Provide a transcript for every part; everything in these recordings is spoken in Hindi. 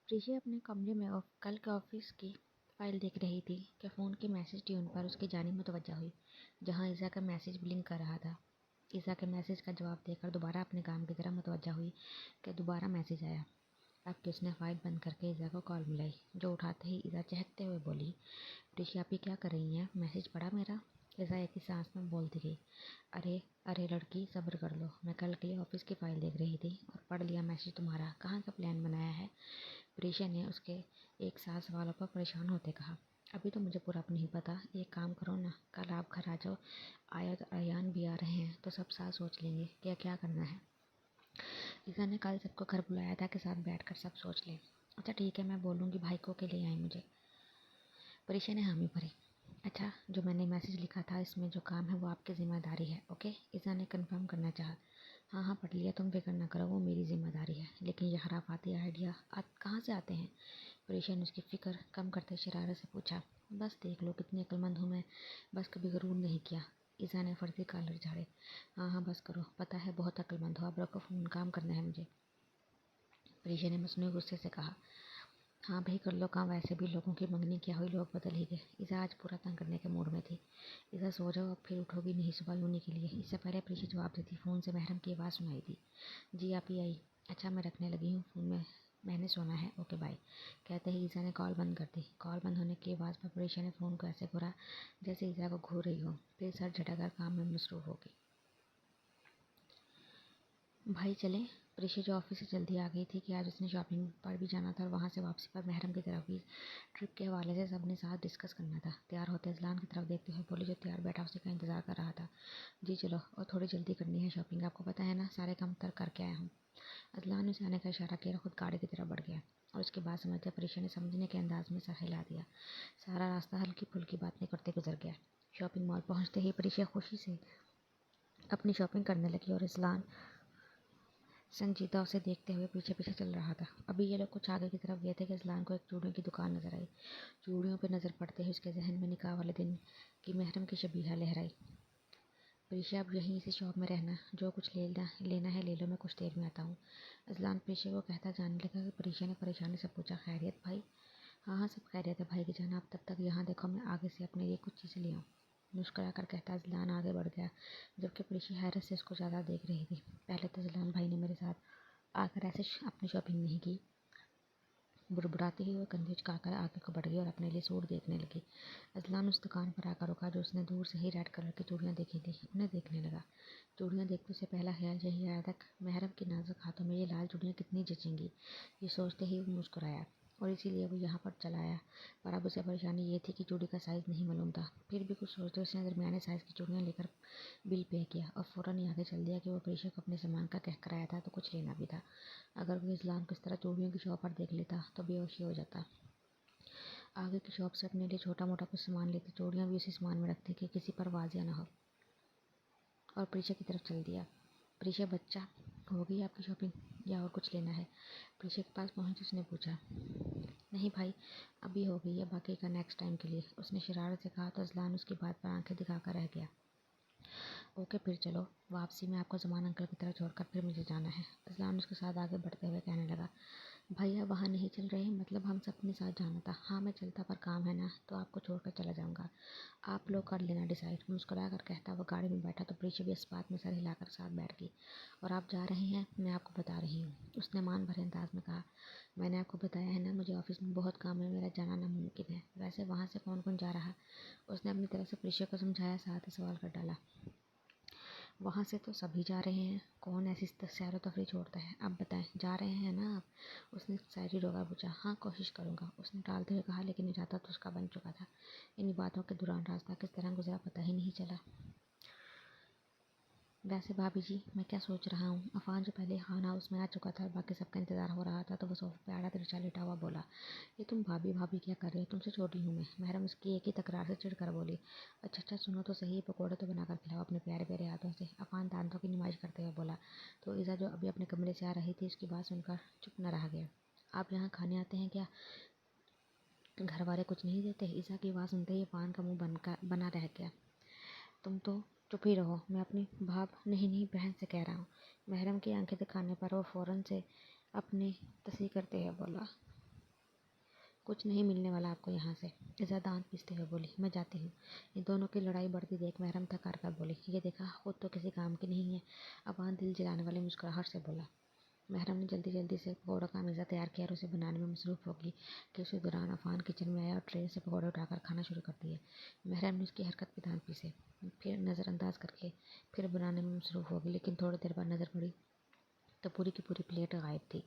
प्रीशा अपने कमरे में कल के ऑफिस की फाइल देख रही थी कि फ़ोन के मैसेज ट्यून पर उसकी जानिब मुतवज्जा हुई, जहां ईज़ा का मैसेज ब्लिंक कर रहा था। ईज़ा के मैसेज का जवाब देकर दोबारा अपने काम की तरफ मुतवज्जा हुई कि दोबारा मैसेज आया। अब कि उसने फाइल बंद करके ईज़ा को कॉल मिलाई, जो उठाते ही ईज़ा चहकते हुए बोली, प्रीशा आप ये क्या कर रही हैं? मैसेज पढ़ा मेरा? ईज़ा एक ही सांस में बोलती गई, अरे अरे लड़की, सब्र कर लो। मैं कल के लिए ऑफिस की फाइल देख रही थी और पढ़ लिया मैसेज तुम्हारा। कहाँ का प्लान बनाया है? प्रीशा ने उसके एक साथ सवालों पर परेशान होते कहा, अभी तो मुझे पूरा नहीं पता। एक काम करो ना, कल आप घर आ जाओ। आया तो अयान भी आ रहे हैं तो सब साथ सोच लेंगे क्या क्या करना है। ईज़ा ने कल सबको घर बुलाया था कि साथ बैठकर सब सोच लें। अच्छा ठीक है, मैं बोलूँगी भाई को के लिए आए मुझे। प्रीशा ने हामी भरी। अच्छा, जो मैंने मैसेज लिखा था इसमें जो काम है वो आपकी ज़िम्मेदारी है, ओके? ईज़ा ने कन्फर्म करना चाहा। हाँ हाँ, पढ़ लिया, तुम फिक्र ना करो, वो मेरी ज़िम्मेदारी है। लेकिन ये खराफाती आइडिया कहाँ से आते हैं? प्रीशा ने उसकी फ़िक्र कम करते शरारत से पूछा। बस देख लो कितनी अक्लमंद हूँ मैं, बस कभी गरूर नहीं किया। ईज़ा ने फर्जी कॉलर झाड़े। हाँ हाँ बस करो, पता है बहुत अक्लमंद हो। अब रखो फ़ोन, काम करना है मुझे। प्रीशा ने मसनूई गुस्से से कहा। हाँ भाई कर लो काम, वैसे भी लोगों की मंगनी क्या हुई, लोग बदल ही गए। ईज़ा आज पूरा तंग करने के मूड में थी। ईज़ा सो जाओ, अब फिर उठोगी नहीं सुबह यूनी के लिए। इससे पहले प्रीशा जवाब देती फ़ोन से महरम की आवाज़ सुनाई दी। जी आप ही आई? अच्छा मैं रखने लगी हूँ फ़ोन में, मैंने सोना है, ओके बाय। कहते ही ईज़ा ने कॉल बंद कर दी। कॉल बंद होने की आवाज़ पर प्रीशा ने फ़ोन को ऐसे घूरा जैसे ईज़ा को घूर रही हो, फिर सर झटकर काम में मसरूफ़ हो गई। भाई चले। प्रीशा जो ऑफिस से जल्दी आ गई थी कि आज उसने शॉपिंग पर भी जाना था और वहाँ से वापसी पर महरम की तरफ भी ट्रिप के हवाले से सबने साथ डिस्कस करना था। तैयार होते अजलान की तरफ देखते हुए बोली, जो तैयार बैठा उसी का इंतज़ार कर रहा था। जी चलो, और थोड़ी जल्दी करनी है शॉपिंग, आपको पता है ना, सारे काम तय करके आया हूँ। अजलान ने उसे आने का इशारा किया और खुद गाड़ी की तरफ बढ़ गया और उसके बाद समझते प्रीशा ने समझने के अंदाज में सर हिला दिया। सारा रास्ता हल्की फुल्की बातें करते गुजर गया। शॉपिंग मॉल पहुँचते ही प्रीशा खुशी से अपनी शॉपिंग करने लगी और अजलान संजीदा उसे देखते हुए पीछे पीछे चल रहा था। अभी ये लोग कुछ आगे की तरफ गए थे कि अजलान को एक चूड़ियों की दुकान नजर आई। चूड़ियों पर नज़र पड़ते ही उसके जहन में निकाह वाले दिन की महरम की शबीहा लहराई। प्रीशा अब यहीं इसी शॉप में रहना, जो कुछ लेना है ले लो, मैं कुछ देर में आता हूँ। अजलान प्रीशा को कहता जाने लगा कि प्रीशा ने परेशानी से पूछा, खैरियत भाई? हाँ हाँ सब खैरियत है भाई की जान, आप तब तक यहाँ देखो, मैं आगे से अपने लिए कुछ चीज़ें ले आऊँ। मुस्कुरा कर कहता अजलान आगे बढ़ गया, जबकि प्रीशा हैरत से उसको ज़्यादा देख रही थी। पहले तो अजलान भाई ने मेरे साथ आकर ऐसे अपनी शॉपिंग नहीं की। बुड़बुड़ाती हुई वो कंधे झुकाकर आगे को बढ़ गई और अपने लिए सूट देखने लगी। अजलान उस दुकान पर आकर रुका जो उसने दूर से ही रेड कलर की चूड़ियाँ देखी थी, उन्हें देखने लगा। चूड़ियाँ देखते उसे पहला ख्याल यही आया था, महरम के नाजुक हाथों में ये लाल चूड़ियाँ कितनी जचेंगी। ये सोचते ही वो मुस्कुराया और इसीलिए वो यहाँ पर चला आया। पर अब उसे परेशानी ये थी कि चूड़ी का साइज़ नहीं मालूम था। फिर भी कुछ सोचते उसने दरमियाने साइज़ की चूड़ियाँ लेकर बिल पे किया और फ़ौरन ही आगे चल दिया कि वो प्रेशर को अपने सामान का कह कर आया था तो कुछ लेना भी था। अगर वो इस्लाम किस तरह चूड़ियों की शॉप पर देख लेता तो बेहोशी हो जाता। आगे की शॉप से अपने लिए छोटा मोटा कुछ सामान लेती, चूड़ियाँ भी उसी सामान में रखती कि किसी पर वाजिया ना हो, और प्रीशा की तरफ चल दिया। प्रीशा बच्चा, हो गई आपकी शॉपिंग या और कुछ लेना है? प्रीशा के पास पहुंच उसने पूछा। नहीं भाई, अभी हो गई है, बाकी का नेक्स्ट टाइम के लिए, उसने शरारत से कहा तो अजलान उसकी बात पर आंखें दिखाकर रह गया। ओके फिर चलो, वापसी में आपको जमान अंकल की तरह छोड़कर फिर मुझे जाना है। अजलान उसके साथ आगे बढ़ते हुए कहने लगा, भैया वहाँ नहीं चल रहे, मतलब हम सब अपने साथ जाना था। हाँ मैं चलता, पर काम है ना तो आपको छोड़कर चला जाऊँगा, आप लोग कर लेना डिसाइड। मुस्कुरा कर कहता वो गाड़ी में बैठा तो प्रीशा भी इस बात में सर हिलाकर साथ बैठ गई। और आप जा रहे हैं? मैं आपको बता रही हूँ, उसने मान भरे अंदाज में कहा। मैंने आपको बताया है ना, मुझे ऑफिस में बहुत काम है, मेरा जाना नामुमकिन है। वैसे वहाँ से कौन कौन जा रहा? उसने अपनी तरफ से प्रीशा को समझाया, साथ ही सवाल कर डाला। वहाँ से तो सभी जा रहे हैं, कौन ऐसी सैर व तफरीह छोड़ता है? आप बताएं, जा रहे हैं ना आप? उसने शायरी रोका पूछा। हाँ कोशिश करूँगा, उसने टालते हुए कहा, लेकिन इरादा तो उसका बन चुका था। इन बातों के दौरान रास्ता किस तरह गुजरा पता ही नहीं चला। वैसे भाभी जी, मैं क्या सोच रहा हूँ, अफान जो पहले खान हाउस में आ चुका था और बाकी सबका इंतजार हो रहा था, तो वो सोफे पे आड़ा तिरछा लेटा हुआ बोला, ये तुम भाभी भाभी क्या कर रहे हो, तुमसे छोटी हूँ मैं। महरम उसकी एक ही तकरार से चिढ़कर बोली, अच्छा अच्छा सुनो तो सही, पकौड़े तो बनाकर खिलाओ अपने प्यारे प्यारे हाथों से। अफान दांतों की नुमाइश करते हुए बोला। तो ईज़ा जो अभी अपने कमरे से आ रही थी उसकी बात सुनकर चुप न रह गया। आप यहाँ खाने आते हैं क्या? घर वाले कुछ नहीं देते? ईज़ा की आवाज़ सुनते ही अफान का मुँह बना रह गया। तुम तो चुप ही रहो, मैं अपनी नहीं बहन से कह रहा हूँ। महरम की आंखें दिखाने पर वो फ़ौरन से अपनी तस्दीक करते हुए बोला। कुछ नहीं मिलने वाला आपको यहाँ से, इज़ा दांत पीसते हुए बोली। मैं जाती हूँ। इन दोनों की लड़ाई बढ़ती देख महरम थक कर बोली, ये देखा, खुद तो किसी काम की नहीं है। अफान दिल जलाने वाली मुस्कुराहट से बोला। महरम ने जल्दी जल्दी से पकौड़ों का मीज़ा तैयार किया और उसे बनाने में मसरूफ़ होगी कि उसी दौरान अफान किचन में आया और ट्रे से पकौड़े उठाकर खाना शुरू कर दिए। महरम ने उसकी हरकत पे दांत पीसे, फिर नज़रअंदाज करके फिर बनाने में मसरूफ़ होगी, लेकिन थोड़ी देर बाद नज़र पड़ी तो पूरी की पूरी प्लेट गायब थी।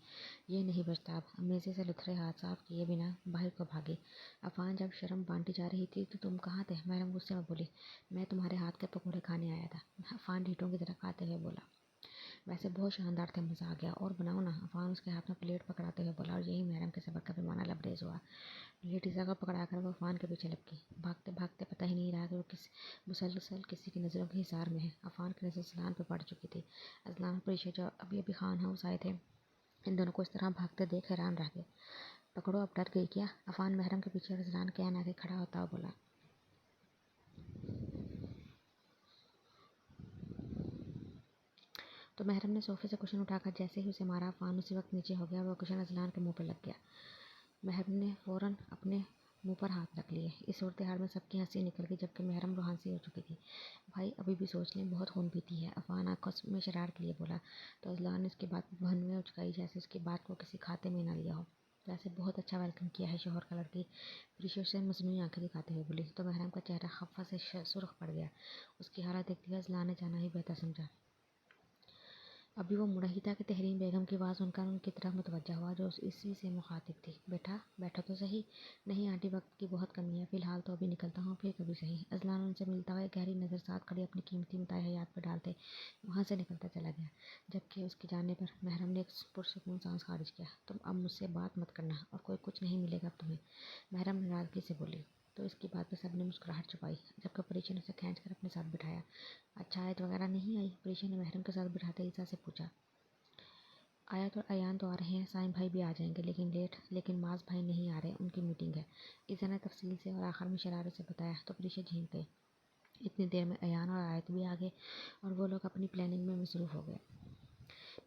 ये नहीं बचता अब। मेज़े से लुथरे हाथ साफ किए बिना बाहर को भागे। अफान जब शर्म बांटी जा रही थी तो तुम कहाँ थे? महरम गुस्से में बोली। मैं तुम्हारे हाथ के पकौड़े खाने आया था, अफान ढीठों की तरह खाते हुए बोला। वैसे बहुत शानदार थे, मज़ा आ गया। और बनाओ ना, अफान उसके हाथ में प्लेट पकड़ाते हुए बोला। और यही महरम के सब्र का पैमाना लबरेज हुआ। प्लेट ईसा को पकड़ाकर वो अफान के पीछे लपकी। भागते भागते पता ही नहीं रहा कि वो मुसलसल किसी की नज़रों के हिसार में है। अफान की नज़र अजलान पर पड़ चुकी थी। अजलान और परीशा जो अभी अभी खान हाउस आए थे, इन दोनों को इस तरह भागते देख हैरान रह गए। पकड़ो, अब डर गई क्या? अफान महरम के पीछे और अजलान के आगे खड़ा होता हुआ बोला। तो महरम ने सोफे से कुशन उठाकर जैसे ही उसे मारा, अफान उसी वक्त नीचे हो गया। वह कुशन अजलान के मुंह पर लग गया। महरम ने फ़ौरन अपने मुंह पर हाथ रख लिए। इस सूरत हाल में सबकी हंसी निकल गई, जबकि महरम रूहानी हो चुकी थी। भाई अभी भी सोच लें, बहुत खून पीती है, अफान आंखों में शरारत लिए बोला। तो अजलान ने उसकी बात भनवें उचकाई, जैसे उसकी बात को किसी खाते में न लिया हो। वैसे बहुत अच्छा वेलकम किया है शोहर का लड़की, प्रीशा से मसनूई आंखें दिखाते हुए बोली। तो महरम का चेहरा खफा से सुर्ख पड़ गया। उसकी हालत देखते हुए अजलान ने जाना ही बेहतर समझा। अभी वो मुड़ा ही था कि तहरीन बेगम की आवाज़ सुनकर उनकी तरफ मुतवज्जा हुआ, जो इसी से मुखातिब थी। बेटा बैठो तो सही। नहीं आंटी, वक्त की बहुत कमी है, फ़िलहाल तो अभी निकलता हूँ, फिर कभी सही। अजलान उनसे मिलता हुआ गहरी नज़र साथ खड़ी अपनी कीमती मताए हयात पर डालते वहाँ से निकलता चला गया, जबकि उसके जाने पर महरम ने एक पुरसुकून सांस खारिज किया। तुम अब मुझसे बात मत करना, और कोई कुछ नहीं मिलेगा अब तुम्हें, महरम नाराज़गी से बोली। तो इसकी बात पर सबने मुस्कुराहट छुपाई, जबकि परीक्षा ने उसे खींच कर अपने साथ बिठाया। अच्छा, आयत वगैरह नहीं आई? परीक्षा ने महरम के साथ बिठाते ईसा से पूछा। आयत और अयान तो आ रहे हैं, साईं भाई भी आ जाएंगे, लेकिन लेट। लेकिन माज भाई नहीं आ रहे, उनकी मीटिंग है, ईसा ने तफसील से और आखिर में शरारत से बताया। तो परीक्षा झींक गई। इतनी देर में अयान और आयत भी आ गए और वो लोग अपनी प्लानिंग में मसरूफ़ हो गए।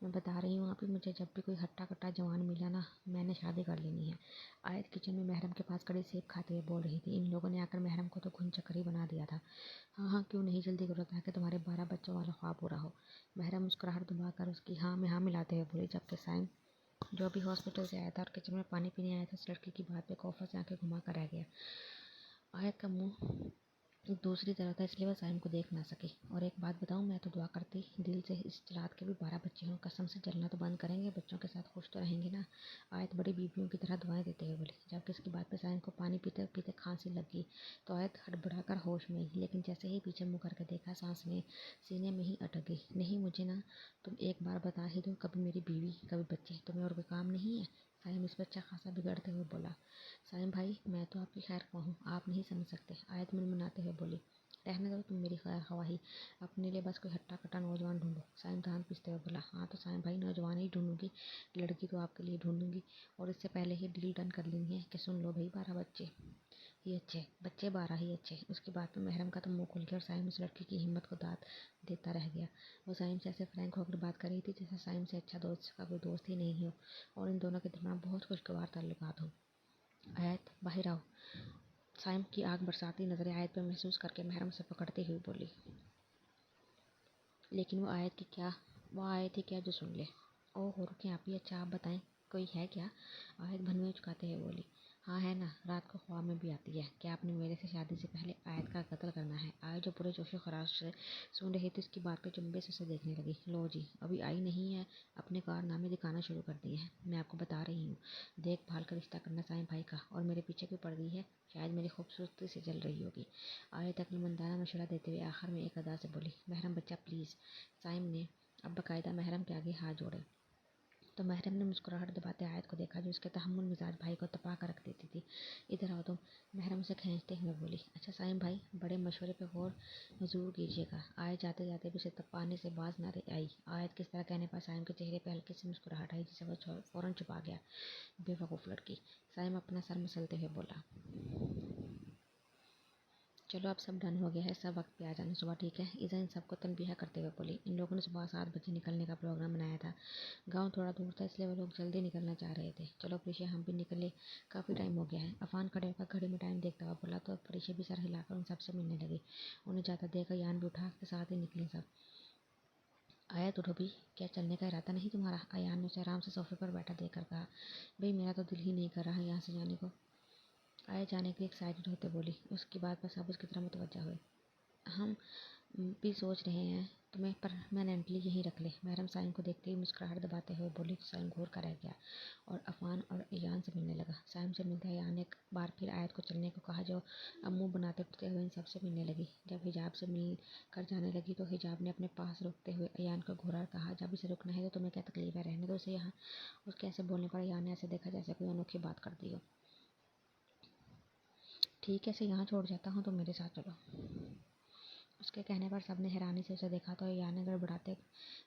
मैं बता रही हूँ अभी, मुझे जब भी कोई हट्टा कट्टा जवान मिला ना, मैंने शादी कर लेनी है। आयत किचन में महरम के पास खड़ी सेब खाते हुए बोल रही थी। इन लोगों ने आकर महरम को तो घुन चक्कर ही बना दिया था। हाँ हाँ, क्यों नहीं, जल्दी करो ताकि तुम्हारे 12 बच्चों वाला ख्वाब पूरा हो। महरम मुस्कुराहट दबाकर उसकी हाँ में हाँ मिलाते हुए बोली, जबकि साइम जो अभी हॉस्पिटल से आया था और किचन में पानी पीने आया था, उस लड़की की बात पे खौफा से आंखें घुमा कर रह गया। आयत का मुंह दूसरी तरह था, इसलिए वह साइम को देख ना सकी। और एक बात बताऊं, मैं तो दुआ करती दिल से इस जलाद के भी 12 बच्चे हों, कसम से जलना तो बंद करेंगे, बच्चों के साथ खुश तो रहेंगे ना। आयत बड़ी बीवियों की तरह दुआएं देते हुए बोली, जबकि इसकी बात पे साइम को पानी पीते पीते खांसी लगी। तो आयत हड़बड़ाकर होश में आई, लेकिन जैसे ही पीछे मुँह करके देखा, सांस में सीने में ही अटक गई। नहीं, मुझे ना, तुम एक बार बता ही दो, कभी मेरी बीवी कभी बच्चे, तुम्हें और कोई काम नहीं है? साइम इस पर अच्छा खासा बिगड़ते हुए बोला। साइम भाई, मैं तो आपकी खैर ख्वाह हूँ, आप नहीं समझ सकते, आयत मुनमुनाते हुए बोली। रहने दो तुम मेरी खैर ख्वाही, अपने लिए बस कोई हट्टा कट्टा नौजवान ढूंढो, साइम धान पीसते हुए बोला। हाँ तो साइम भाई, नौजवान ही ढूंढूंगी, लड़की तो आपके लिए ढूंढूंगी, और इससे पहले ही डील डन कर लेनी है कि सुन लो भाई, 12 बच्चे ही अच्छे, बच्चे 12 ही अच्छे। उसकी बात में महरम का तो मुंह खुल गया और साइम उस लड़की की हिम्मत को दाद देता रह गया। वो साइम से ऐसे फ्रैंक होकर बात कर रही थी जैसे साइम से अच्छा दोस्त का कोई दोस्त ही नहीं हो, और इन दोनों के दरमियान बहुत खुशगवार ताल्लुकात हो। आयत बाहर आओ, साइम की आग बरसाती नजरें आयत पर महसूस करके महरम से पकड़ती हुई बोली। लेकिन वो आयत ही क्या जो सुन ले। ओह रुकें आप ही, अच्छा आप बताएं, कोई है क्या? आयत भनवे चुकाते हुए बोली। हाँ है ना, रात को ख्वाब में भी आती है। क्या आपने मेरे से शादी से पहले आयत का कत्ल करना है? आयत जो पूरे जोशो खराश से सुन रही थी, उसकी बात पे चुंबे से उसे देखने लगी। लो जी, अभी आई नहीं है, अपने कारनामे दिखाना शुरू कर दिए हैं। मैं आपको बता रही हूँ, देखभाल का रिश्ता करना साईं भाई का, और मेरे पीछे क्यों पड़ गई है? शायद मेरी खूबसूरती से जल रही होगी। आयत अक्लमंदाना मशवरा देते हुए आखिर में एक अदा से बोली, महरम बच्चा प्लीज़। साइम ने अब बाकायदा महरम के आगे हाथ जोड़े। तो महरम ने मुस्कुराहट दबाते आयत को देखा, जो उसके तहम्मुल मिजाज भाई को तपा कर रख देती थी। इधर आओ तुम, महरम से खींचते हुए बोली। अच्छा साइम भाई, बड़े मशवरे पे गौर ज़रूर कीजिएगा। आयत जाते जाते भी उसे तपाने से बाज ना आई। आयत किस तरह कहने पर साइम के चेहरे पर हल्की सी मुस्कुराहट आई, जिसे वह फ़ौरन छुपा गया। बेवकूफ़ लड़की, साइम अपना सर मसलते हुए बोला। चलो अब सब डन हो गया है, सब वक्त पे आ जाना सुबह, ठीक है। ईज़ा इन सबको तनबीह करते हुए बोली। इन लोगों ने सुबह 7 बजे निकलने का प्रोग्राम बनाया था। गांव थोड़ा दूर था, इसलिए वो लोग जल्दी निकलना चाह रहे थे। चलो प्रीशा, हम भी निकले, काफ़ी टाइम हो गया है। अफान खड़े होकर घड़ी में टाइम देखता हुआ बोला, तो प्रीशा भी सर हिलाकर उन सबसे मिलने लगी। उन्हें जाता देखकर यान भी उठा के साथ ही निकले सब। आयत उठो भी, क्या चलने का इरादा नहीं तुम्हारा? अयान ने उसे आराम से सोफे पर बैठा देखकर कहा। भाई मेरा तो दिल ही नहीं कर रहा यहाँ से जाने को, आया जाने के लिए एक्साइटेड होते बोली। उसकी बात पर सब उसकी तरफ मुतवज्जा हुए। हम भी सोच रहे हैं तुम्हें परमानेंटली यहीं रख ले। महरम साइम को देखते ही मुस्कुराहट दबाते हुए बोली, तो साइम घूर कर रह गया और अफान और ईयान से मिलने लगा। साइम से मिलते ही ईयान ने एक बार फिर आयत को चलने को कहा, जो अब मुंह बनाते उठते हुए इन सबसे मिलने लगी। जब हिजाब से मिल कर जाने लगी तो हिजाब ने अपने पास रोकते हुए ईयान को घूरा और कहा, जब इसे रुकना है तो तुम्हें क्या तकलीफ है, रहने दो उसे यहाँ। उसके ऐसे बोलने पर ईयान ने ऐसे देखा जैसे कोई अनोखी बात कर दी हो। ठीक है, इसे यहाँ छोड़ जाता हूँ, तुम मेरे साथ चलो। उसके कहने पर सबने हैरानी से उसे देखा, तो यान ने गड़बड़ाते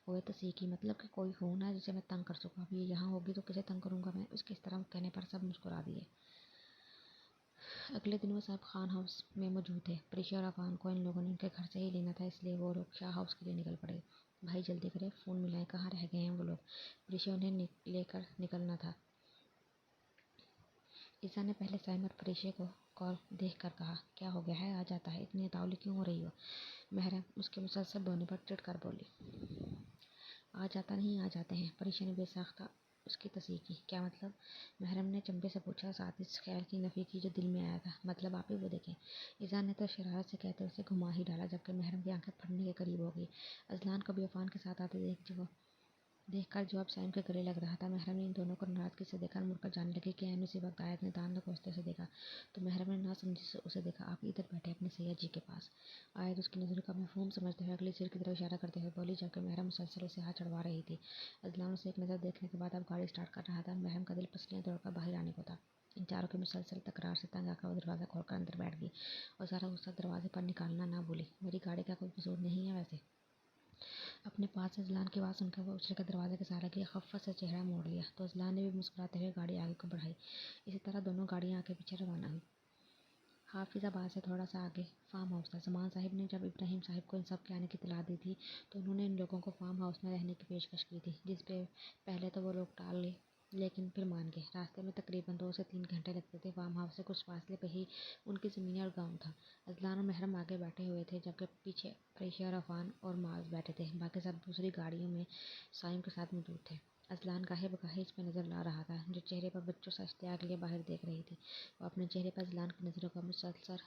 हुए तो सीखी, मतलब कि कोई हो ना जिसे मैं तंग कर सकूँ। अब ये यहाँ होगी तो किसे तंग करूँगा मैं। उसके इस तरह कहने पर सब मुस्कुरा दिए। अगले दिन वो सब खान हाउस में मौजूद थे। प्रीशा और अफान को इन लोगों ने उनके घर से ही लेना था, इसलिए वो लोग शाह हाउस के लिए निकल पड़े। भाई जल्दी करें, फ़ोन मिलाएं, कहाँ रह गए हैं वो लोग। प्रीशा उन्हें लेकर निकलना था। ईसा ने पहले साइम और प्रीशा को कॉल देख कर कहा, क्या हो गया है, आ जाता है, इतनी उतावली क्यों हो रही हो? महरम उसके मुसलसल रोने पर चिढ़ कर बोली। आ जाता नहीं, आ जाते हैं। परीक्षा ने बेसाख्ता उसकी तस्दीक की। क्या मतलब? महरम ने चंपे से पूछा, साथ इस ख्याल की नफी की जो दिल में आया था। मतलब आप ही वो देखें। ईजान ने तो शरारत से कहते उसे घुमा ही डाला, जबकि महरम की आंखें फटने के करीब हो गई। अजलान को भी अफान के साथ आते देखकर जो अब साइम के गले लग रहा था। महरम ने इन दोनों को नाराजगी से देखा, मुड़कर जाने लगी कि ऐन उसी वक्त आयत ने दांत खोसते उसे देखा, तो महरम ने ना समझी से उसे देखा। आप इधर बैठे अपने सैयद जी के पास। आयत उसकी नज़रों का मफहूम समझते हुए अगली सीट की तरफ इशारा करते हुए बोली, जबकि महरम मुसलसल उसे हाथ चढ़वा रही थी। अजलान उसे एक नज़र देखने के बाद अब गाड़ी स्टार्ट कर रहा था। महरम का दिल पसलियाँ दौड़कर बाहर आने को था। इन चारों की मुसलसल तकरार से तंग आकर वो दरवाज़ा खोलकर अंदर बैठ गई और सारा गुस्सा दरवाजे पर निकालना ना भूली। मेरी गाड़ी का कोई कसूर नहीं है वैसे। अपने पास से अजलान की आवाज़ सुनकर वो उछलकर दरवाजे के सहारे गई, खफ़्फ़त से चेहरा मोड़ लिया, तो अजलान ने भी मुस्कुराते हुए गाड़ी आगे को बढ़ाई। इसी तरह दोनों गाड़ियाँ आगे पीछे रवाना हुई। हाफिज़ाबाद से थोड़ा सा आगे फार्म हाउस था। जमान साहिब ने जब इब्राहिम साहिब को इन सब के आने की इत्तला दी थी, तो उन्होंने इन लोगों को फार्म हाउस में रहने की पेशकश की थी, जिस पे पहले तो वो लोग टाल गए, लेकिन फिर मान गए। रास्ते में तकरीबन 2 से 3 घंटे लगते थे। फार्म हाउस से कुछ फासले पे ही उनकी ज़मीनें और गाँव था। अजलान और महरम आगे बैठे हुए थे, जबकि पीछे प्रेशर, अफान और माज बैठे थे। बाकी सब दूसरी गाड़ियों में साइम के साथ मौजूद थे। अजलान गाहे बगाहे इस पर नज़र ला रहा था, जो चेहरे पर बच्चों सा इश्तियाक लिए बाहर देख रही थी। वो अपने चेहरे पर अजलान की नज़रों का मुसलसल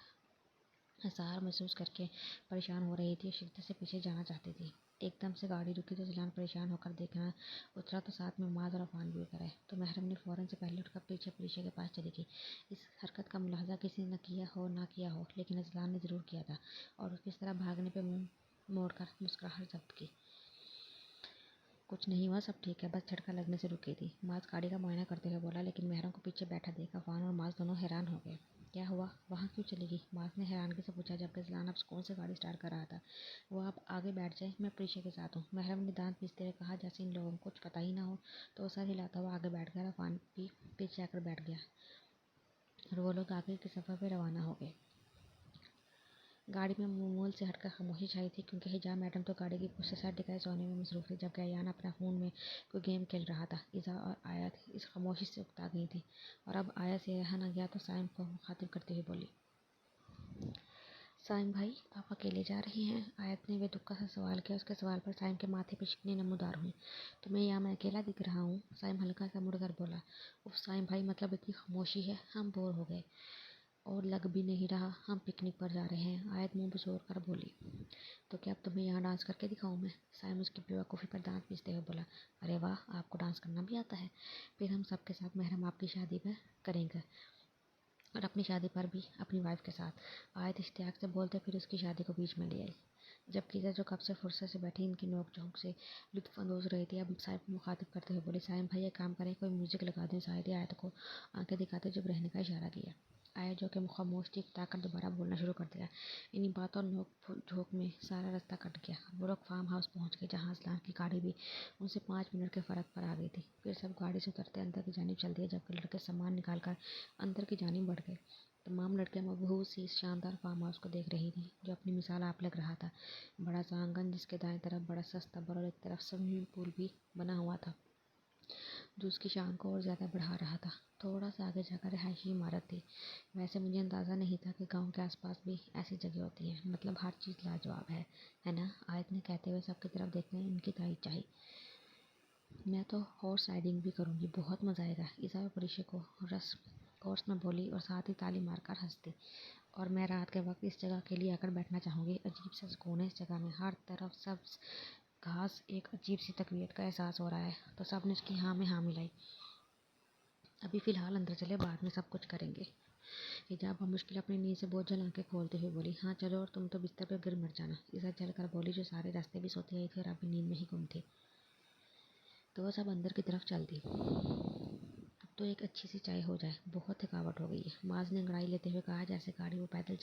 हिसार महसूस करके परेशान हो रही थी और शिद्दत से पीछे जाना चाहती थी। एकदम से गाड़ी रुकी तो अजलान परेशान होकर देखना उतरा, तो साथ में माज और अफान भी उतर आए। तो महरम ने फ़ौरन से पहले उठकर पीछे परीक्षा के पास चली गई। इस हरकत का मुलाहजा किसी ने किया हो ना किया हो, लेकिन अजलान ने ज़रूर किया था और उसकी इस तरह भागने पर मुंह मोड़कर मुस्कुराहट जब्त की। कुछ नहीं हुआ, सब ठीक है, बस झटका लगने से रुकी थी। माज गाड़ी का मुआयना करते हुए बोला, लेकिन महरम को पीछे बैठा देख अफान और माज दोनों हैरान हो गए। क्या हुआ, वहाँ क्यों चली गई? माज ने हैरानगी से पूछा, जबकि अजलान अब सुकून से गाड़ी स्टार्ट कर रहा था। वो आप आगे बैठ जाए, मैं प्रीशा के साथ हूँ। महरम ने दांत पीसते हुए कहा, जैसे इन लोगों को कुछ पता ही ना हो। तो वो सर हिलाता हुआ आगे बैठ गया। अफान भी पीछे आकर बैठ गया और वो लोग आगे के सफ़र पर रवाना हो गए। गाड़ी में मामूल से हटकर खामोशी छाई थी, क्योंकि हिजाब मैडम तो गाड़ी की पुश से सर टिकाए सोने में मसरूफ़ थी, जबकि अयान अपना फ़ोन में कोई गेम खेल रहा था। ईज़ा और आयत इस खामोशी से उकता गई थी और अब आयत से रहा न गया, तो साइम को मुखातिब करते हुए बोली, साइम भाई आप अकेले जा रही हैं? आयत ने बेतुका सा सवाल किया। उसके सवाल पर साइम के माथे पर शिकने नमूदार हुई। तुम्हें यहाँ मैं अकेला दिख रहा हूँ? साइम हल्का सा मुड़कर बोला। उफ साइम भाई, मतलब इतनी खामोशी है, हम बोर हो गए और लग भी नहीं रहा हम पिकनिक पर जा रहे हैं। आयत मुंह बसोर कर बोली, तो क्या अब तुम्हें यहाँ डांस करके दिखाऊं मैं? साइम उसकी बेवकूफ़ी पर दांत पीसते हुए बोला, अरे वाह, आपको डांस करना भी आता है? फिर हम सबके साथ महरम आपकी शादी पर करेंगे और अपनी शादी पर भी अपनी वाइफ के साथ। आयत इश्तियाक से बोलते फिर उसकी शादी को बीच में ले आई। जब कीज़ा जो कब से फुर्सत से बैठी इनकी नोक झोंक से लुत्फ़अंदोज़ रही थी, अब साइम को मुखातिब करते हुए बोली, साइम भाई एक काम करें, कोई म्यूज़िक लगा दें। शायद ही आयत को आंखें दिखाते चुप रहने का इशारा किया। आए जो कि खामोश ताकर दोबारा बोलना शुरू कर दिया। इन्हीं बातों और नोक झोंक में सारा रास्ता कट गया। वो लोग फार्म हाउस पहुंच गए, जहां असलान की गाड़ी भी उनसे 5 मिनट के फ़र्क पर आ गई थी। फिर सब गाड़ी से उतरते अंदर की जानिब चल दिए, जबकि लड़के सामान निकाल कर अंदर की जानिब बढ़ गए। तमाम लड़कियां मबहूत सी शानदार फार्म हाउस को देख रही थी, जो अपनी मिसाल आप लग रहा था। बड़ा सा आंगन, जिसके दाएं तरफ बड़ा सस्ता और एक तरफ स्विमिंग पूल भी बना हुआ था, जो उसकी शान को और ज़्यादा बढ़ा रहा था। थोड़ा सा आगे जाकर रिहायशी इमारत थी। वैसे मुझे अंदाज़ा नहीं था कि गांव के आसपास भी ऐसी जगह होती है। मतलब हर चीज़ लाजवाब है ना? आयत ने कहते हुए सबकी तरफ देखने उनकी तारीफ चाही। मैं तो हॉर्स राइडिंग भी करूँगी, बहुत मज़ा आएगा, ईसा परिशे को रस कोर्स में बोली और साथ ही ताली मारकर हंस दी। और मैं रात के वक्त इस जगह के लिए आकर बैठना चाहूँगी। अजीब सा सुकून है इस जगह में, हर तरफ सब्ज घास, एक अजीब सी तकवीत का एहसास हो रहा है। तो सब ने उसकी हाँ में हाँ मिलाई। अभी फ़िलहाल अंदर चले, बाद में सब कुछ करेंगे। हिजाब मुश्किल अपनी नींद से बोझल आंखें खोलते हुए बोली, हाँ चलो, और तुम तो बिस्तर पर गिर मर जाना। ईसा चलकर बोली, जो सारे रास्ते भी सोती आई थी और अभी नींद में ही गुम थी। तो वह सब अंदर की तरफ चल दी। अब तो एक अच्छी सी चाय हो जाए, बहुत थकावट हो गई है, माज ने अंगड़ाई लेते हुए कहा, जैसे गाड़ी वो पैदल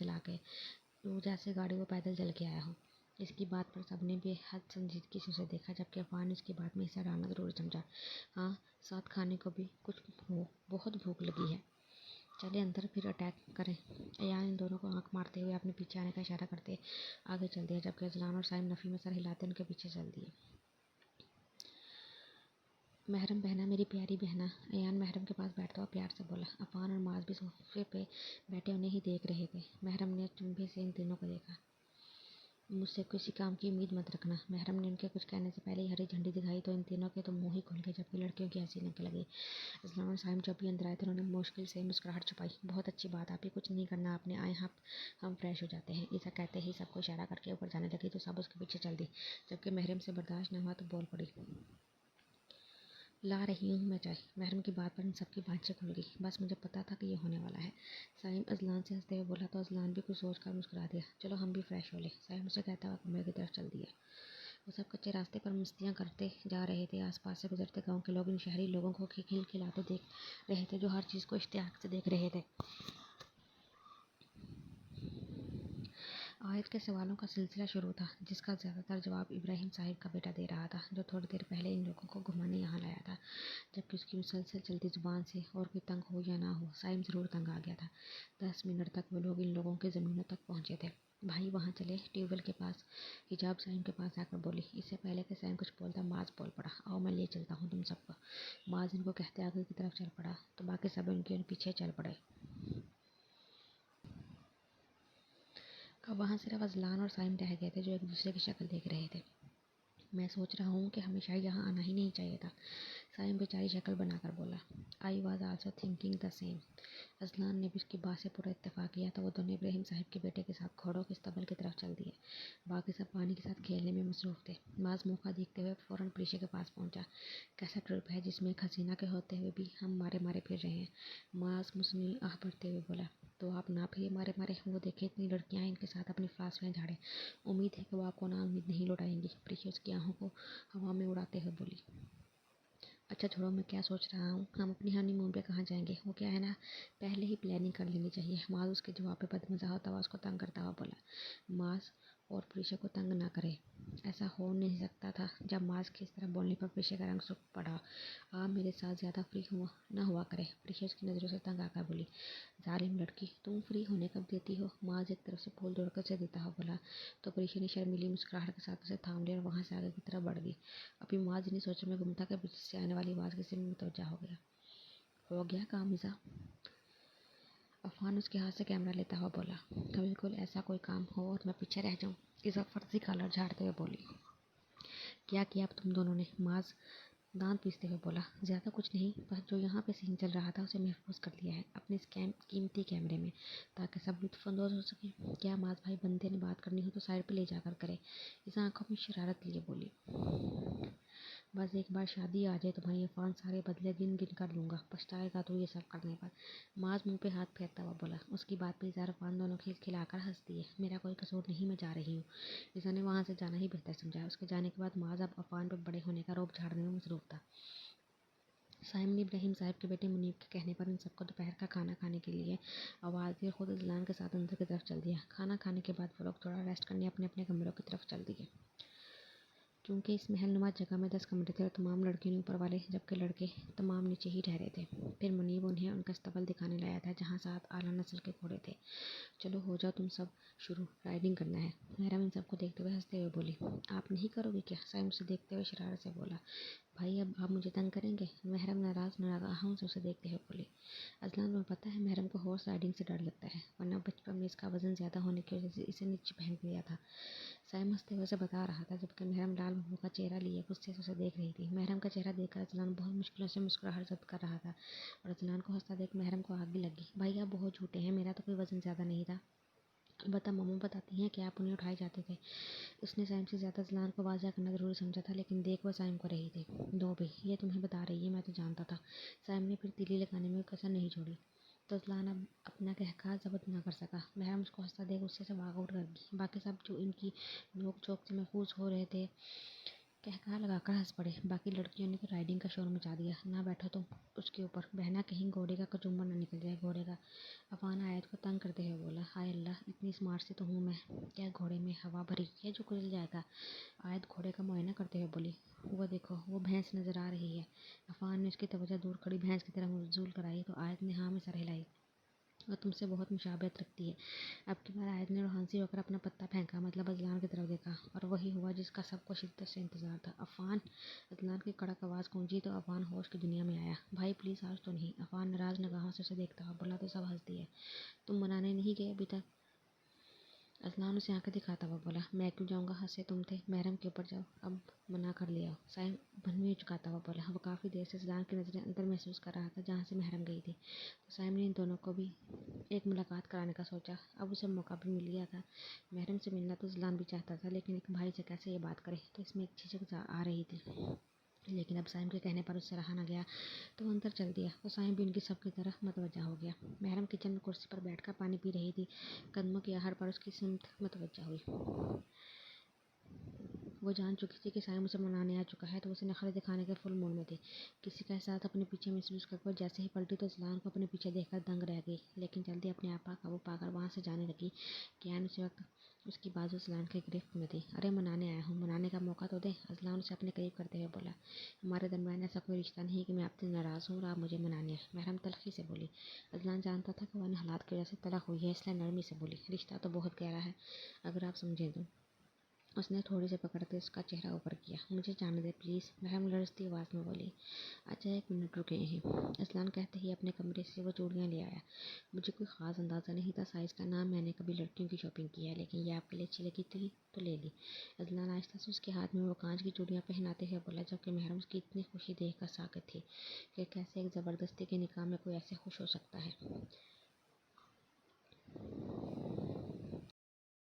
चल के आया हो। इसकी बात पर सबने बेहद संजीदगी से उसे देखा, जबकि अफान उसकी बात में हिस्सा डालना जरूर समझा। हाँ, साथ खाने को भी कुछ हो, बहुत भूख लगी है। चले अंदर, फिर अटैक करें। अयान इन दोनों को आंख मारते हुए अपने पीछे आने का इशारा करते आगे चल दिया, जबकि अजलान और साइम नफ़ी में सर हिलाते उनके पीछे चल दिए। महरम बहना, मेरी प्यारी बहना, अयान महरम के पास बैठता हुआ प्यार से बोला। अफान और माज भी सोफे पे बैठे उन्हें ही देख रहे थे। महरम ने चुंभे से इन तीनों को देखा। मुझसे किसी काम की उम्मीद मत रखना। महरम ने उनके कुछ कहने से पहले ही हरी झंडी दिखाई, तो इन तीनों के तो मुंह ही खुल गए, जबकि लड़कियों की हंसी लगने लगी। इस्लाम और साइम जब भी अंदर आए थे, उन्होंने मुश्किल से मुस्कुराहट छुपाई। बहुत अच्छी बात, आप ही कुछ नहीं करना, आपने आए हम फ्रेश हो जाते हैं। ऐसा कहते ही सबको इशारा करके ऊपर जाने लगी, तो सब उसके पीछे चल दी। जबकि महरम से बर्दाश्त न हुआ तो बोल पड़ी, ला रही हूँ मैं चाय। महरम की बात पर इन सबकी बातचीत खुल गई। बस मुझे पता था कि ये होने वाला है। साइम अजलान से हंसते हुए बोला, तो अजलान भी कुछ सोच कर मुस्कुरा दिया। चलो हम भी फ्रेश हो ले, साइम उसे कहता हुआ कमरे की तरफ चल दिया। वो सब कच्चे रास्ते पर मस्तियाँ करते जा रहे थे। आसपास से गुजरते गांव के लोग इन शहरी लोगों को खिलखिलाते देख रहे थे, जो हर चीज़ को इश्तियाक से देख रहे थे। आयत के सवालों का सिलसिला शुरू था, जिसका ज़्यादातर जवाब इब्राहिम साहिब का बेटा दे रहा था, जो थोड़ी देर पहले इन लोगों को घुमाने यहाँ लाया था। जबकि उसकी मुसलसल चलती जुबान से और कोई तंग हो या ना हो, साइम ज़रूर तंग आ गया था। 10 मिनट तक वो लोग इन लोगों की ज़मीनों तक पहुँचे थे। भाई वहाँ चले, ट्यूबवेल के पास। हिजाब साइम के पास आकर बोली। इससे पहले कि साइम कुछ बोलता, माज बोल पड़ा, आओ मैं ले चलता हूँ तुम सबको। माज इनको कहते आगे की तरफ चल पड़ा, तो बाकी सब उनके पीछे चल पड़े। अब वहाँ सिर्फ अजलान और साइम रह गए थे, जो एक दूसरे की शक्ल देख रहे थे। मैं सोच रहा हूँ कि हमेशा यहाँ आना ही नहीं चाहिए था, साइम बेचारी शक्ल बनाकर बोला। I was also thinking the same. Azlan ने भी उसकी बात से पूरा इत्तेफाक किया, तो वो दोनों इब्राहिम साहब के बेटे के साथ घोड़ों के स्तबल की तरफ चल दिए। बाकी सब पानी के साथ खेलने में मसरूफ थे। माज मौका देखते हुए फ़ौरन प्रीशे के पास पहुंचा। कैसा ट्रिप है, जिसमें एक हसीना के होते हुए भी हम मारे मारे फिर रहे हैं। माज मुस्लिम आह भरते हुए बोला, तो आप ना फिर मारे मारे, वो देखे इतनी लड़कियां हैं, इनके साथ अपनी फासलें झाड़े। उम्मीद है कि वो आपको ना उम्मीद नहीं लौटाएंगी। प्रीशे उसकी आहों को हवा में उड़ाते हुए बोली। अच्छा छोड़ो, मैं क्या सोच रहा हूँ, हम अपनी हनीमून पे कहाँ जाएंगे? वो क्या है ना, पहले ही प्लानिंग कर लेनी चाहिए। माज उसके जवाब पे बदमज़ा होता हुआ उसको तंग करता हुआ बोला। माज और प्रीशा को तंग ना करे, ऐसा हो नहीं सकता था। जब माज की इस तरह बोलने पर प्रीशा का रंग सूख पड़ा। आप मेरे साथ ज़्यादा फ्री हुआ ना हुआ करे, प्रीशा उसकी नज़रों से तंग आकर बोली। जालिम लड़की, तुम फ्री होने कब देती हो? माज एक तरफ से फूल दौड़कर से देता हुआ बोला, तो प्रीशा ने शर्मीली मुस्कुराहट के साथ उसे थाम लिया और वहाँ से आगे की तरफ बढ़ गई। अभी माज ने सोचने में गुम था कि पीछे से आने वाली आवाज़ किसी में मुतवज्जा हो गया काम ईसा। अफान उसके हाथ से कैमरा लेता हुआ बोला। बिल्कुल ऐसा कोई काम हो और मैं पीछे रह जाऊं, ईसा फर्जी कॉलर झाड़ते हुए बोली। क्या किया अब तुम दोनों ने? माज दांत पीसते हुए बोला। ज़्यादा कुछ नहीं, बस जो यहाँ पे सीन चल रहा था उसे महफूज कर लिया है अपने इस कीमती कैमरे में, ताकि सब लुत्फ़अंदोज़ हो सके। क्या माज भाई, बंदे ने बात करनी हो तो साइड पे ले जाकर करे, इस आंखों में शरारत लिए बोली। बस एक बार शादी आ जाए तो भाई अफान सारे बदले गिन गिन कर लूँगा, पछताएगा तो ये सब करने पर। माज मुंह पे हाथ फेरता हुआ बोला। उसकी बात पे इज़ार अफान दोनों खिलखिलाकर हंस दिए। मेरा कोई कसूर नहीं, मैं जा रही हूँ। ईसा ने वहाँ से जाना ही बेहतर समझा। उसके जाने के बाद माज अब अफान पर बड़े होने का रौब झाड़ने में मसरूफ था। साइम ने इब्राहिम साहब के बेटे मुनीब के कहने पर उन सबको दोपहर का खाना खाने के लिए आवाज़ दी और खुद अजलान के साथ अंदर की तरफ चल दिया। खाना खाने के बाद वो लोग थोड़ा रेस्ट करने अपने अपने कमरों की तरफ चल दिए। क्योंकि इस महलनुमा जगह में 10 कमरे थे और तमाम लड़कियों ने ऊपर वाले, जबकि लड़के तमाम नीचे ही ठहरे थे। फिर मुनीब उन्हें उनका अस्तबल दिखाने लाया था, जहाँ 7 आला नस्ल के घोड़े थे। चलो हो जाओ तुम सब शुरू, राइडिंग करना है। महरम इन सबको देखते हुए हंसते हुए बोली। आप नहीं करोगे क्या? साइम उसे देखते हुए शरारत से बोला। भाई अब आप मुझे तंग करेंगे? महरम नाराज़ नगाहों से उसे देखते हुए बोली। अजलान, तुम्हें पता है महरम को हॉर्स राइडिंग से डर लगता है, वरना बचपन में इसका वजन ज़्यादा होने की वजह से इसे नीचे फेंक दिया था। साइम हंसते हुए उसे बता रहा था, जबकि महरम लाल मुंह का चेहरा लिए गुस्से से उसे देख रही थी। महरम का चेहरा देखकर अजलान बहुत मुश्किलों से मुस्कुराहट जब्त कर रहा था और अजलान को हंसता देख महरम को आग भी लगी। भाई आप बहुत झूठे हैं, मेरा तो कोई वजन ज़्यादा नहीं था। अलबत्ता मम्मा बताती हैं कि आप उन्हें उठाए जाते थे। उसने साइम से ज़्यादा अजलान को वाज़ा करना ज़रूरी समझा था, लेकिन देख वह साइम को रही थी। दो भी, ये तुम्हें बता रही है, मैं तो जानता था। साइम ने फिर तीली लगाने में कसर नहीं छोड़ी। तो अजलान अब अपना कहकहा जब्त न कर सका। महरम उसको हंसता देख गुस्से से वाक आउट कर गई। बाकी सब जो इनकी नोक झोंक से महफूज हो रहे थे, कहकहा लगाकर हंस पड़े। बाकी लड़कियों ने तो राइडिंग का शोर मचा दिया। ना बैठो तुम उसके ऊपर, बहना कहीं घोड़े का कचूमर न निकल जाए। घोड़े का अफान आयत को तंग करते हुए बोला। हाय अल्लाह, इतनी स्मार्ट सी तो हूँ मैं, क्या घोड़े में हवा भरी है जो कुचल जाएगा? आयत घोड़े का मुआयना करते हुए बोली। वो देखो, वो भैंस नजर आ रही है। अफान ने उसकी तवज्जो दूर खड़ी भैंस की तरफ मबजूल कराई तो आयत ने हाँ में सर हिलाई। वह तुमसे बहुत मुशाबहत रखती है। अब की बार आयत ने रोहानसी होकर अपना पत्ता फेंका, मतलब अजलान की तरफ देखा, और वही हुआ जिसका सबको शिद्दत से इंतजार था। अफान! अजलान की कड़क आवाज़ गूंजी तो अफान होश की दुनिया में आया। भाई प्लीज़ आज तो नहीं। अफान नाराज़ निगाहों से उसे देखता हुआ बोला तो सब हंस दिए। तुम मनाने नहीं गए अभी तक? अजलान उसे आंखें दिखाता हुआ बोला। मैं क्यों जाऊँगा, हंसे तुम थे। महरम के ऊपर जाओ, अब मना कर लिया। साइम भनवी चुकाता हुआ बोला। वो काफ़ी देर से अजलान की नज़रें अंदर महसूस कर रहा था, जहाँ से महरम गई थी। तो साइम ने इन दोनों को भी एक मुलाकात कराने का सोचा। अब उसे मौका भी मिल गया था। महरम से मिलना तो अजलान भी चाहता था, लेकिन एक भाई से कैसे ये बात करे, तो इसमें एक झिझक आ रही थी। लेकिन अब साइम के कहने पर उससे रहा न गया, तो वो अंदर चल दिया। तो साइम भी उनकी सबकी तरह मतवज्जा हो गया। महरम किचन में कुर्सी पर बैठकर पानी पी रही थी। कदमों की आहट पर उसकी सिमत मतवज्जा हुई। वो जान चुकी थी कि साइम उसे मनाने आ चुका है, तो उसे नखरे दिखाने के फुल मूड में थी। किसी का साथ अपने पीछे महसूस करके जैसे ही पलटी तो अजलान को अपने पीछे देखकर दंग रह गई, लेकिन जल्दी अपने आप पर काबू पाकर वहाँ से जाने लगी कि ऐन उसी वक्त उसकी बाजू अजलान के गिरफ्त में थी। अरे मनाने आया हूँ, मनाने का मौका तो दे। अजलान उसे अपने करीब करते हुए बोला। हमारे दरमियान ऐसा कोई रिश्ता नहीं कि मैं आपसे नाराज़ हूँ और आप मुझे मनाने आए। महरम तलखी से बोली। अजलान जानता था कि वह इन हालात की वजह से तलख हुई है, इसलिए नरमी से बोली। रिश्ता तो बहुत गहरा है, अगर आप समझें तो। उसने थोड़ी से पकड़ते उसका चेहरा ऊपर किया। मुझे जाने दे प्लीज़, महरम लड़ती आवाज़ में बोली। अच्छा 1 मिनट रुके यहीं। अजलान कहते ही अपने कमरे से वो चूड़ियाँ ले आया। मुझे कोई ख़ास अंदाज़ा नहीं था साइज़ का, ना मैंने कभी लड़कियों की शॉपिंग की है, लेकिन ये आपके लिए अच्छी लगी थी तो ले ली। अजलान आहिस्ता से उसके हाथ में वो कांच की चूड़ियाँ पहनाते हुए बोला, जबकि महरम उसकी इतनी खुशी देख कर साकित थी कि कैसे एक ज़बरदस्ती के निकाह में कोई ऐसे खुश हो सकता है।